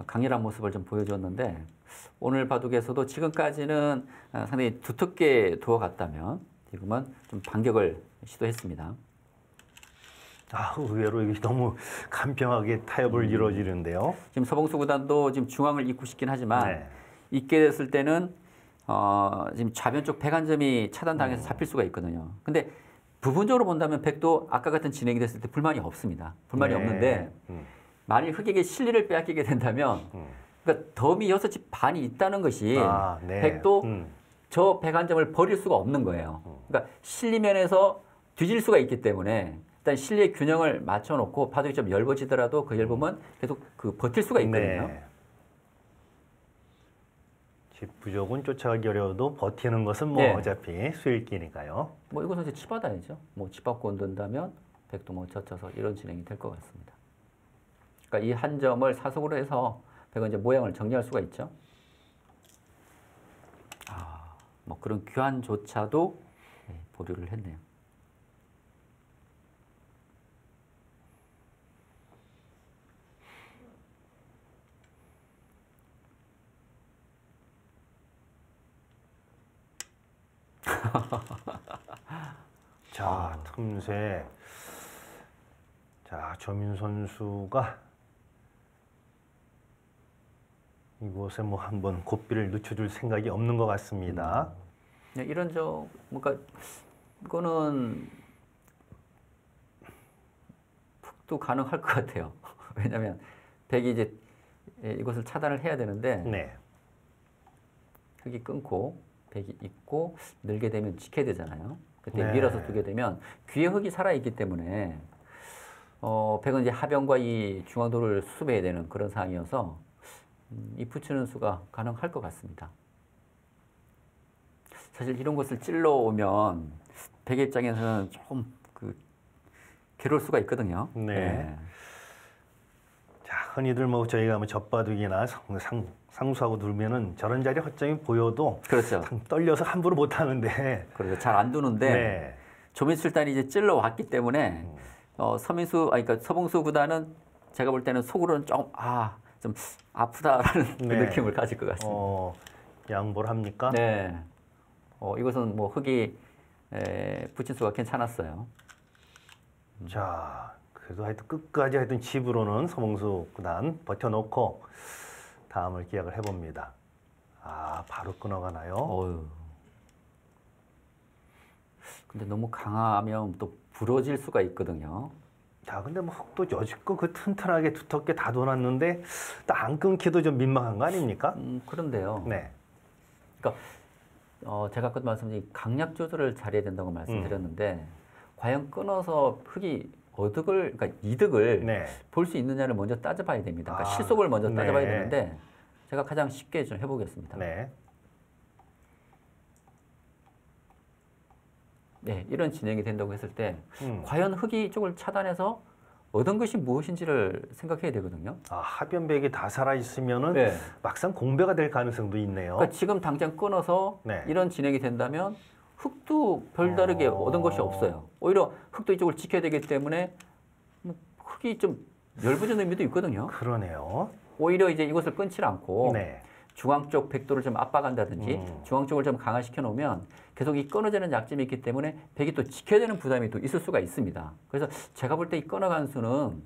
강렬한 모습을 좀 보여주었는데 오늘 바둑에서도 지금까지는 상당히 두텁게 두어갔다면 지금은 좀 반격을 시도했습니다. 의외로 이게 너무 간평하게 타협을 이루어지는데요. 지금 서봉수 구단도 지금 중앙을 입구시킨 하지만 네. 있게 됐을 때는 지금 좌변 쪽 백안점이 차단당해서 잡힐 수가 있거든요. 근데 부분적으로 본다면 백도 아까 같은 진행이 됐을 때 불만이 없습니다. 불만이 네. 없는데 만일 흑에게 실리를 빼앗기게 된다면 그러니까 덤이 6집 반이 있다는 것이 네. 백도 저 백안점을 버릴 수가 없는 거예요. 그러니까 실리면에서 뒤질 수가 있기 때문에 일단 실리의 균형을 맞춰놓고 바둑이 좀 얇아지더라도 그 얇으면 계속 그 버틸 수가 있거든요. 네. 집 부족은 쫓아가기 어려워도 버티는 것은 뭐 네. 어차피 수일기니까요. 뭐 이것은 이제 치받아야죠. 뭐 치받고 온든다면 백도 뭐 젖혀서 이런 진행이 될 것 같습니다. 그러니까 이 한 점을 사속으로 해서 백은 이제 모양을 정리할 수가 있죠. 뭐 그런 교환조차도 보류를 했네요. 자, 틈새. 자, 조민 선수가 이곳에 뭐 한번 고삐를 늦춰줄 생각이 없는 것 같습니다. 이런 뭔가 이거는 푹도 가능할 것 같아요. 왜냐하면 백이 이제 이것을 차단을 해야 되는데 네. 흙이 끊고 백이 있고 늘게 되면 지켜야 되잖아요. 그때 네. 밀어서 두게 되면 귀에 흙이 살아 있기 때문에 백은 이제 하변과 이 중앙도를 수습해야 되는 그런 상황이어서 이 붙이는 수가 가능할 것 같습니다. 사실 이런 것을 찔러 오면 백의 입장에서는 좀 괴로울 수가 있거든요. 네. 자, 흔히들 뭐 저희가 뭐 젖바둑이나 상수하고 두면은 저런 자리 허점이 보여도 그렇죠. 떨려서 함부로 못 하는데. 그래서 잘 안 두는데 네. 조민수일단이 이제 찔러 왔기 때문에 그러니까 서봉수 구단은 제가 볼 때는 속으로는 좀 아프다라는 그 네. 느낌을 가질 것 같습니다. 양보를 합니까? 네. 이것은 뭐 흙이 붙인 수가 괜찮았어요. 자, 그래도 하여튼 끝까지 하여튼 집으로는 서봉수 구단 버텨놓고 다음을 기약을 해봅니다. 바로 끊어가나요? 어휴. 근데 너무 강하면 또 부러질 수가 있거든요. 자, 근데 뭐 흙도 여지껏 그 튼튼하게 두텁게 다 둬놨는데 또 안 끊기도 좀 민망한 거 아닙니까? 그런데요. 네. 그러니까 제가 아까 말씀드린 강약 조절을 잘해야 된다고 말씀드렸는데 과연 끊어서 흙이 그러니까 이득을 네. 볼 수 있느냐를 먼저 따져봐야 됩니다. 그러니까 실속을 먼저 따져봐야 네. 되는데 제가 가장 쉽게 좀 해보겠습니다. 네. 네, 이런 진행이 된다고 했을 때 과연 과연 흙이 이쪽을 차단해서 얻은 것이 무엇인지를 생각해야 되거든요. 하변백이 다 살아있으면은 네. 막상 공배가 될 가능성도 있네요. 그러니까 지금 당장 끊어서 네. 이런 진행이 된다면 흙도 별다르게 얻은 것이 없어요. 오히려 흙도 이쪽을 지켜야 되기 때문에 뭐 흙이 좀 열부진 의미도 있거든요. 그러네요. 오히려 이제 이것을 끊지 않고 네. 중앙 쪽 백도를 좀 압박한다든지 중앙 쪽을 좀 강화시켜 놓으면 계속 이 끊어지는 약점이 있기 때문에 백이 또 지켜야 되는 부담이 또 있을 수가 있습니다. 그래서 제가 볼 때 이 끊어간 수는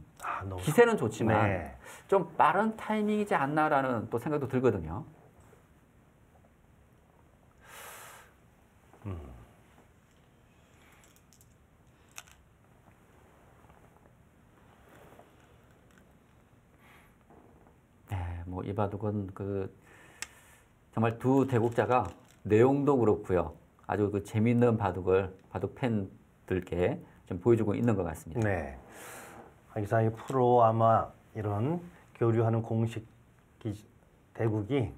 너무 기세는 좋지만 네. 좀 빠른 타이밍이지 않나라는 또 생각도 들거든요. 뭐 이 바둑은 정말 두 대국자가 내용도 그렇고요. 아주 재미있는 바둑을 바둑 팬들께 좀 보여주고 있는 것 같습니다. 네. 이 사이 프로 아마 이런 교류하는 공식 대국이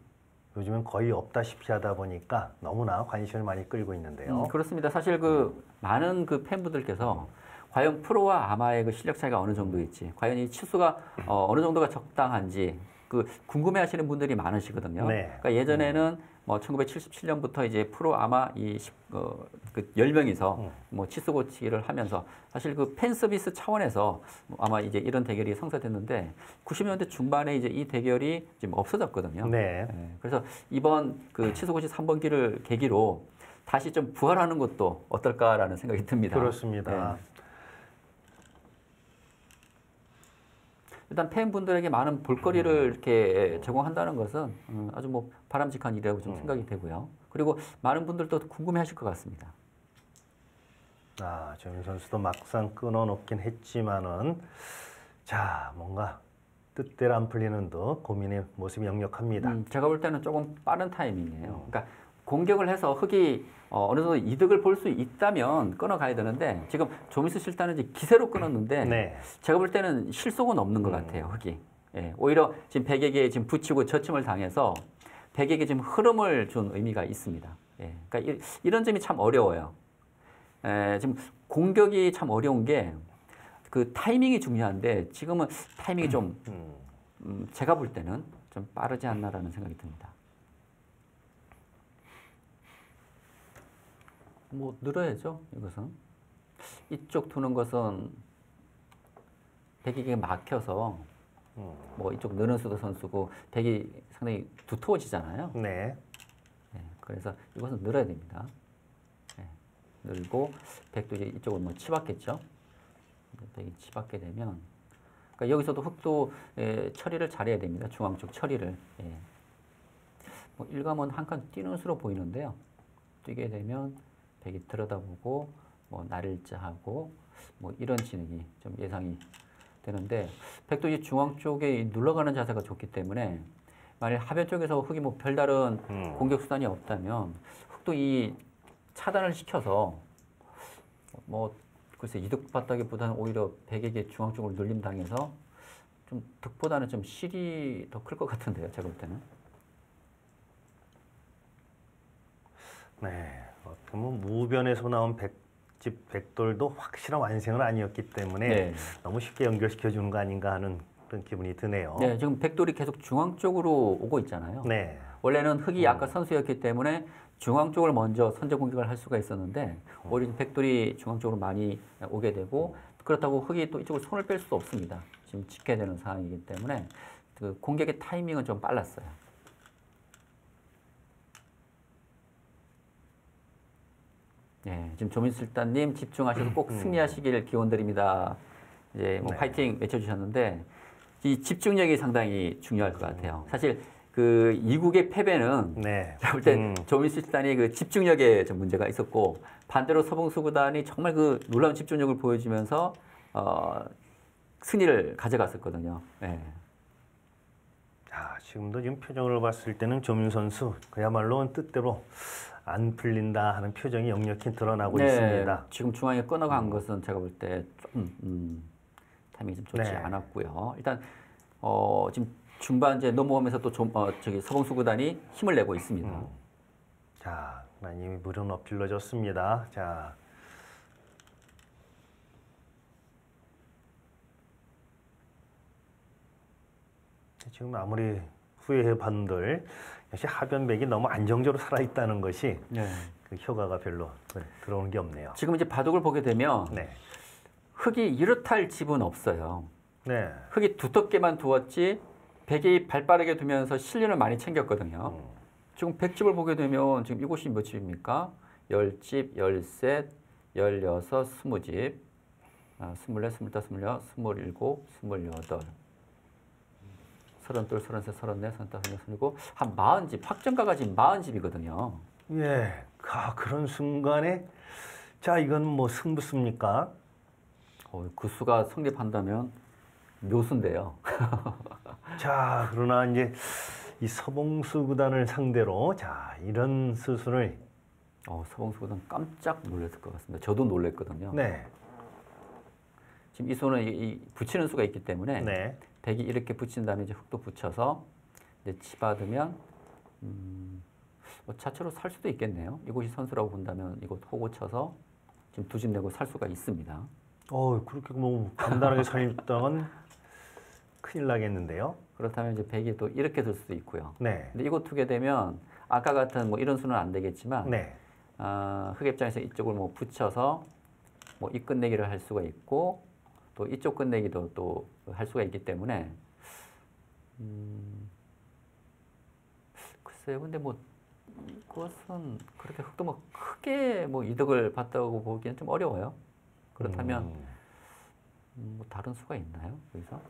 요즘은 거의 없다시피 하다 보니까 너무나 관심을 많이 끌고 있는데요. 그렇습니다. 사실 많은 팬분들께서 과연 프로와 아마의 실력 차이가 어느 정도일지, 과연 이 치수가 어느 정도가 적당한지 궁금해하시는 분들이 많으시거든요. 네. 그러니까 예전에는 뭐 1977년부터 이제 프로 아마 10명이서 뭐 치수 고치기를 하면서 사실 팬 서비스 차원에서 아마 이제 이런 대결이 성사됐는데 90년대 중반에 이제 이 대결이 지금 없어졌거든요. 네. 그래서 이번 치수 고치 3번기를 계기로 다시 좀 부활하는 것도 어떨까라는 생각이 듭니다. 그렇습니다. 네. 일단 팬분들에게 많은 볼거리를 이렇게 제공한다는 것은 아주 뭐 바람직한 일이라고 좀 생각이 되고요. 그리고 많은 분들도 궁금해하실 것 같습니다. 조민 선수도 막상 끊어놓긴 했지만은 자 뭔가 뜻대로 안 풀리는 듯 고민의 모습이 역력합니다. 제가 볼 때는 조금 빠른 타이밍이에요. 그러니까 공격을 해서 흑이 어느 정도 이득을 볼 수 있다면 끊어가야 되는데 지금 조미수 실단은 이제 기세로 끊었는데 네. 제가 볼 때는 실속은 없는 것 같아요. 흑이. 예, 오히려 지금 백에게 지금 붙이고 저침을 당해서 백에게 지금 흐름을 준 의미가 있습니다. 예, 그러니까 이런 점이 참 어려워요. 지금 공격이 참 어려운 게 타이밍이 중요한데 지금은 타이밍이 좀 제가 볼 때는 좀 빠르지 않나라는 생각이 듭니다. 뭐 늘어야죠. 이것은 이쪽 두는 것은 백에게 막혀서 뭐 이쪽 느는 수도 선수고 백이 상당히 두터워지잖아요. 네. 네, 그래서 이것은 늘어야 됩니다. 네, 늘고 백도 이제 이쪽을 뭐 치받겠죠. 백이 치받게 되면 그러니까 여기서도 흑도 처리를 잘해야 됩니다. 중앙 쪽 처리를. 뭐 일감은 한 칸 뛰는 수로 보이는데요. 뛰게 되면 백이 들여다보고 뭐 날일자하고 뭐 이런 진행이 좀 예상이 되는데 백도 이 중앙 쪽에 눌러가는 자세가 좋기 때문에 만일 하변 쪽에서 흑이 뭐 별다른 공격 수단이 없다면 흑도 이 차단을 시켜서 뭐 글쎄 이득 봤다기보다는 오히려 백에게 중앙 쪽으로 눌림 당해서 좀 득보다는 좀 실이 더 클 것 같은데요. 제가 볼 때는. 네. 그러면 무변에서 나온 백돌도 확실한 완성은 아니었기 때문에 네. 너무 쉽게 연결시켜 주는 거 아닌가 하는 그런 기분이 드네요. 네, 지금 백돌이 계속 중앙 쪽으로 오고 있잖아요. 네. 원래는 흑이 약간 선수였기 때문에 중앙 쪽을 먼저 선제 공격을 할 수가 있었는데 오히려 백돌이 중앙 쪽으로 많이 오게 되고 그렇다고 흑이 또 이쪽으로 손을 뺄 수도 없습니다. 지금 지켜야 되는 상황이기 때문에 공격의 타이밍은 좀 빨랐어요. 네, 지금 조민술단님 집중하셔서 꼭 승리하시길 기원드립니다. 이제 뭐 네. 파이팅 외쳐주셨는데 이 집중력이 상당히 중요할 것 같아요. 사실 이국의 패배는 네. 제가 볼 때 조민술단이 집중력에 좀 문제가 있었고 반대로 서봉수 구단이 정말 놀라운 집중력을 보여주면서 승리를 가져갔었거든요. 네. 지금도 지금 표정을 봤을 때는 조민 선수 그야말로 뜻대로 안 풀린다 하는 표정이 역력히 드러나고 있습니다. 지금 중앙에 끊어간 것은 제가 볼 때 좀 타이밍이 좀 좋지 네. 않았고요. 일단 지금 중반 이제 넘어오면서 또 서봉수 구단이 힘을 내고 있습니다. 자, 이미 물은 엎질러졌습니다. 자, 지금 아무리 후회해반들 역시 하변백이 너무 안정적으로 살아있다는 것이 네. 효과가 별로 들어오는 게 없네요. 지금 이제 바둑을 보게 되면 네. 흑이 이렇다 집은 없어요. 네. 흑이 두텁게만 두었지 백이 발빠르게 두면서 실린을 많이 챙겼거든요. 지금 백집을 보게 되면 지금 이곳이 몇 집입니까? 10집, 13, 16, 20집, 24, 25, 26, 27, 28, 32, 33, 34, 35, 36, 한 40집, 확정가가 지금 40집이거든요. 예. 그런 순간에 자, 이건 뭐 승부수입니까? 그 수가 성립한다면 묘수인데요. 자, 그러나 이제 이 서봉수 구단을 상대로 자, 이런 수순을 서봉수 구단 깜짝 놀랐을 것 같습니다. 저도 놀랐거든요. 네. 지금 이 수는 이 붙이는 수가 있기 때문에 네. 백이 이렇게 붙인 다음에 이제 흑도 붙여서 이제 치받으면 자체로 살 수도 있겠네요. 이곳이 선수라고 본다면 이곳 호구 쳐서 지금 두 집 내고 살 수가 있습니다. 그렇게 뭐 간단하게 살렸다간 큰일 나겠는데요. 그렇다면 이제 백이 또 이렇게 들 수도 있고요. 네. 근데 이곳 두게 되면 아까 같은 뭐 이런 수는 안 되겠지만 네. 흑 입장에서 이쪽을 뭐 붙여서 뭐 이 끝내기를 할 수가 있고 또 이쪽 끝내기도 또 할 수가 있기 때문에 글쎄요. 근데 뭐 이것은 그렇게 흑도 뭐 크게 뭐 이득을 봤다고 보기엔 좀 어려워요. 그렇다면 뭐 다른 수가 있나요? 여기서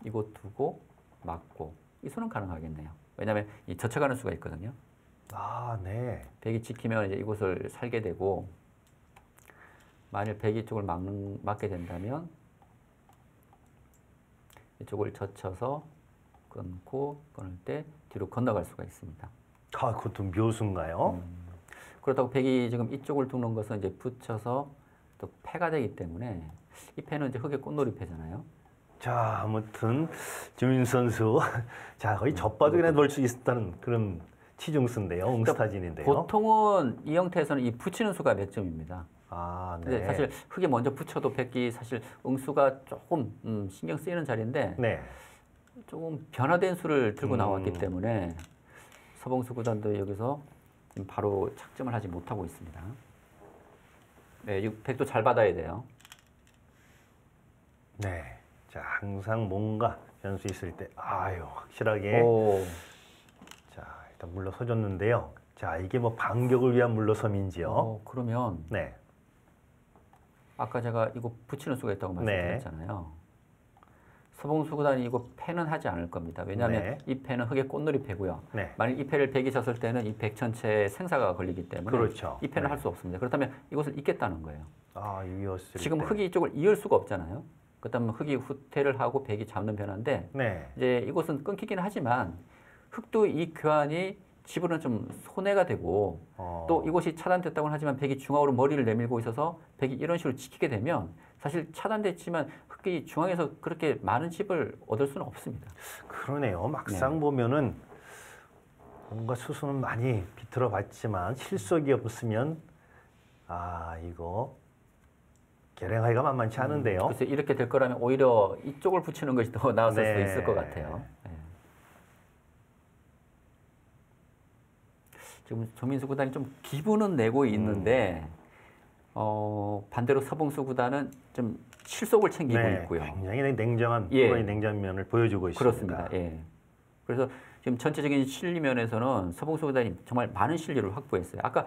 이곳 두고 맞고 이 수는 가능하겠네요. 왜냐하면 이 젖혀가는 수가 있거든요. 아, 네. 백이 지키면 이제 이곳을 살게 되고 만일 백이 쪽을 막게 된다면 이쪽을 젖혀서 끊고 끊을 때 뒤로 건너갈 수가 있습니다. 아, 그것도 묘수인가요? 그렇다고 백이 지금 이쪽을 두는 것은 이제 붙여서 또 패가 되기 때문에 이 패는 이제 흑의 꽃놀이 패잖아요. 자, 아무튼 주민 선수 자, 거의 젖바둑이나 넣을 수 있다는 그런 치중수인데요. 웅스타진인데요. 보통은 이 형태에서는 이 붙이는 수가 몇 점입니다. 아, 근데 네. 사실 흑이 먼저 붙여도 백이 사실 응수가 조금 신경 쓰이는 자리인데 네. 조금 변화된 수를 들고 나왔기 때문에 서봉수 구단도 여기서 지금 바로 착점을 하지 못하고 있습니다. 네, 이 백도 잘 받아야 돼요. 네. 자, 항상 뭔가 변수 있을 때 확실하게 오, 자, 일단 물러서줬는데요. 자, 이게 뭐 반격을 위한 물러섬인지요? 그러면 네. 아까 제가 이거 붙이는 수가 있다고 네. 말씀드렸잖아요. 서봉수 구단이 이거 패는 하지 않을 겁니다. 왜냐하면 네. 이 패는 흑의 꽃놀이 패고요. 네. 만약 이 패를 백이 쳤을 때는 이 백 전체에 생사가 걸리기 때문에 그렇죠. 이 패는 네. 할 수 없습니다. 그렇다면 이것을 잇겠다는 거예요. 아, 이었을 지금 때. 흑이 이쪽을 이을 수가 없잖아요. 그렇다면 흑이 후퇴를 하고 백이 잡는 변화인데 네. 이제 이곳은 끊기긴 하지만 흑도 이 교환이 집으로는 좀 손해가 되고 또 이곳이 차단됐다고는 하지만 백이 중앙으로 머리를 내밀고 있어서 백이 이런 식으로 지키게 되면 사실 차단됐지만 흑이 중앙에서 그렇게 많은 집을 얻을 수는 없습니다. 그러네요. 막상 보면은 뭔가 수수는 많이 비틀어 봤지만 실속이 없으면 이거 계량하기가 만만치 않은데요. 그래서 이렇게 될 거라면 오히려 이쪽을 붙이는 것이 더 나았을 수도 네. 있을 것 같아요. 네. 지금 조민수 구단이 좀 기분은 내고 있는데 반대로 서봉수 구단은 좀 실속을 챙기고 네, 있고요. 굉장히 냉정한 예. 프로의 냉정면을 보여주고 있습니다. 그렇습니다. 예. 그래서 지금 전체적인 실리 면에서는 서봉수 구단이 정말 많은 실리를 확보했어요. 아까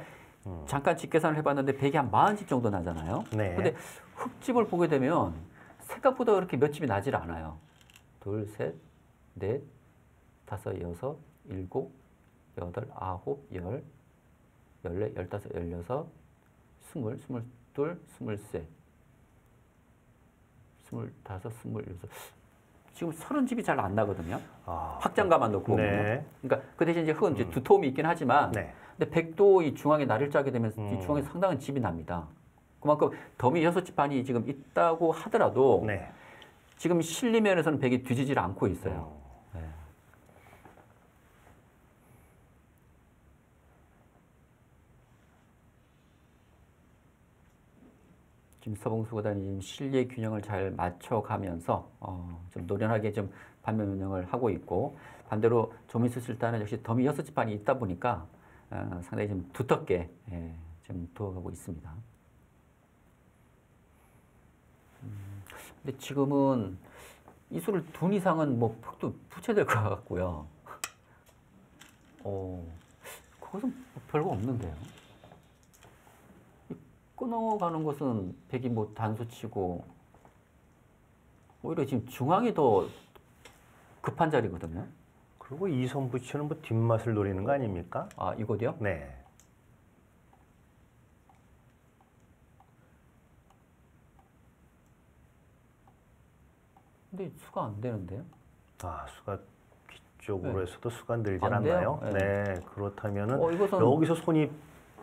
잠깐 집 계산을 해봤는데 백이 한 40집 정도 나잖아요. 네. 근데 흑집을 보게 되면 생각보다 그렇게 몇 집이 나질 않아요. 둘, 셋, 넷, 다섯, 여섯, 일곱, 여덟, 아홉, 열, 열네, 열다섯, 열여섯, 스물, 스물둘, 스물셋, 스물다섯, 스물여섯. 지금 30집이 잘 안 나거든요. 확장가만 놓고 보면. 네. 그러니까 그 대신 이제 흑은 이제 두터움이 있긴 하지만 네. 근데 백도 이 중앙에 날을 짜게 되면 이 중앙에 상당한 집이 납니다. 그만큼 더미 6집 반이 지금 있다고 하더라도 네. 지금 실리면에서는 백이 뒤지질 않고 있어요. 네. 지금 서봉수 구단이 실리의 균형을 잘 맞춰가면서 좀 노련하게 좀 반면 운영을 하고 있고 반대로 조민수 실단은 역시 더미 6집 반이 있다 보니까 상당히 좀 두텁게 좀 두어가고 있습니다. 근데 지금은 이 수를 둔 이상은 뭐 푹도 붙여야 될 것 같고요. 그것은 뭐 별거 없는데요. 끊어가는 것은 백이 뭐 단수 치고 오히려 지금 중앙이 더 급한 자리거든요. 그리고 이선 붙이는 뭐 뒷맛을 노리는 거 아닙니까? 아, 이거요? 네. 근데 수가 안 되는데요? 아, 수가 뒤쪽으로 네. 해서도 수가 늘질 안 돼요? 않나요? 네. 네, 그렇다면은 이것은 여기서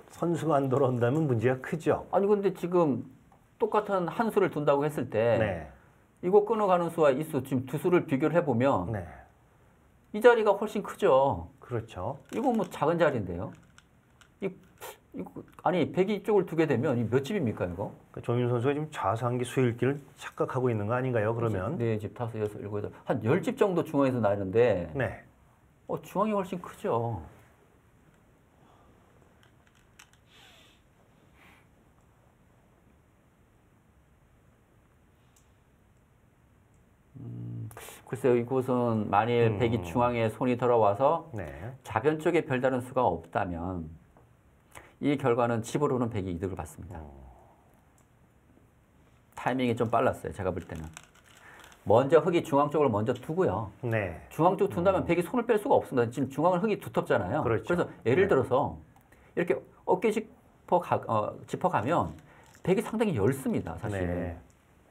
선수가 안 돌아온다면 문제가 크죠. 아니 근데 지금 똑같은 한 수를 둔다고 했을 때 네, 이거 끊어가는 수와 이 수 지금 두 수를 비교를 해보면 네, 이 자리가 훨씬 크죠. 그렇죠. 이거 뭐 작은 자리인데요. 이거 아니 102쪽을 두게 되면 이 몇 집입니까 이거? 그러니까 조민 선수가 지금 좌상기 수일기를 착각하고 있는 거 아닌가요? 그러면 네 집, 다섯, 여섯, 일곱, 여덟 한 10집 정도 중앙에서 나는데 네, 중앙이 훨씬 크죠. 글쎄요, 이곳은 만일 102 중앙에 손이 들어와서 네, 좌변 쪽에 별다른 수가 없다면 이 결과는 집으로는 100이 이득을 받습니다. 타이밍이 좀 빨랐어요, 제가 볼 때는. 먼저 흙이 중앙 쪽을 먼저 두고요. 네, 중앙 쪽 둔다면 100이 손을 뺄 수가 없습니다. 지금 중앙은 흙이 두텁잖아요. 그렇죠. 래서 예를 네. 들어서 이렇게 어깨 짚어가면 100이 상당히 엷습니다, 사실. 네.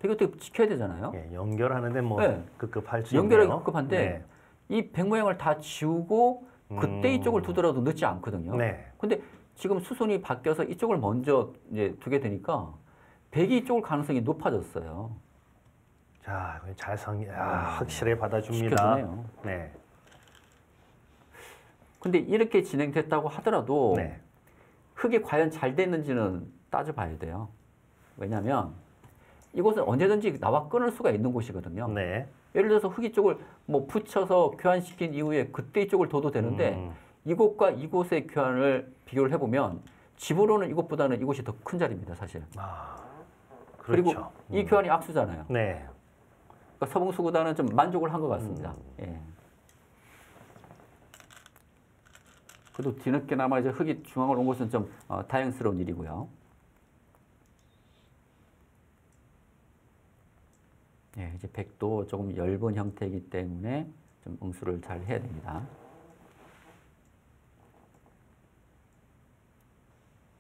100이 어떻게 지켜야 되잖아요. 예, 연결하는데 뭐 네. 급급할 수 연결하기 있네요. 급급한데 이 100 모양을 다 지우고 그때 이쪽을 두더라도 늦지 않거든요. 네, 근데 지금 수순이 바뀌어서 이쪽을 먼저 이제 두게 되니까 100이 이쪽을 가능성이 높아졌어요. 자, 확실히 받아줍니다. 지켜주네요. 네, 근데 이렇게 진행됐다고 하더라도 네, 흙이 과연 잘 됐는지는 따져봐야 돼요. 왜냐하면 이곳은 언제든지 나와 끊을 수가 있는 곳이거든요. 네. 예를 들어서 흙이 쪽을 뭐 붙여서 교환시킨 이후에 그때 이쪽을 둬도 되는데 이곳과 이곳의 교환을 비교를 해보면 집으로는 이곳보다는 이곳이 더 큰 자리입니다, 사실. 아, 그리고 그렇죠. 이 교환이 악수잖아요. 네, 그러니까 서봉수 구단은 좀 만족을 한 것 같습니다. 예. 그래도 뒤늦게나마 이제 흙이 중앙으로 온 것은 좀 다행스러운 일이고요. 예, 이제 100도 조금 엷은 형태이기 때문에 좀 응수를 잘 해야 됩니다.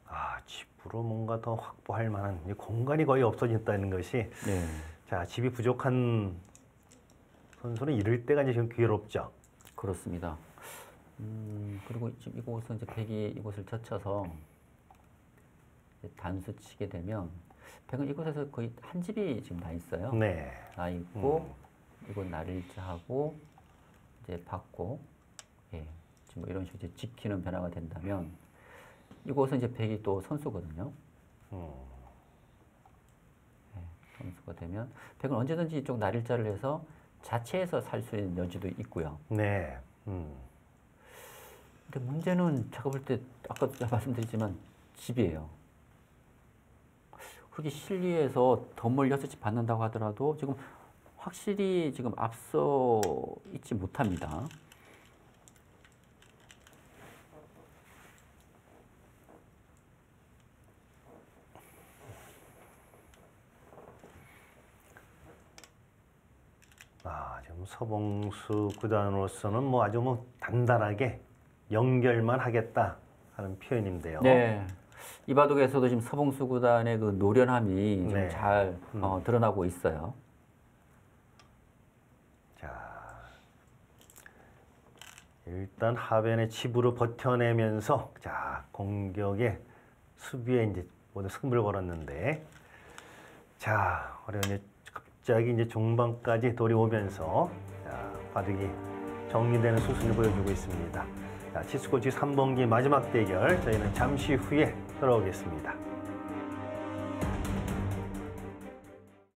아, 집으로 뭔가 더 확보할 만한 이 공간이 거의 없어졌다는 것이 네. 자, 집이 부족한 선수는 이럴 때가 이제 좀 괴롭죠. 그렇습니다. 그리고 지금 이곳은 이제 100이 이곳을 젖혀서 이제 단수 치게 되면 100은 이곳에서 거의 한 집이 지금 나 있어요. 네. 나 있고 이곳 날일자하고 이제 받고 예, 지금 뭐 이런 식으로 이제 지키는 변화가 된다면 이곳은 이제 100이 또 선수거든요. 예, 선수가 되면 100은 언제든지 이쪽 날일자를 해서 자체에서 살 수 있는 여지도 있고요. 네. 근데 문제는 제가 볼 때 아까 말씀드렸지만 집이에요. 흙이 실리에서 덤을 6집 받는다고 하더라도 지금 확실히 지금 앞서 있지 못합니다. 아, 지금 서봉수 구단으로서는 뭐 아주 뭐 단단하게 연결만 하겠다 하는 표현인데요. 네. 이 바둑에서도 지금 서봉수 구단의 그 노련함이 좀 네. 잘 드러나고 있어요. 자, 일단 하변의 집으로 버텨내면서 자, 공격에 수비에 이제 모두 승부를 걸었는데 자, 어려운 갑자기 이제 중반까지 돌이 오면서 자, 바둑이 정리되는 수순을 보여주고 있습니다. 자, 치수코치 3번기 마지막 대결 저희는 잠시 후에 돌아오겠습니다.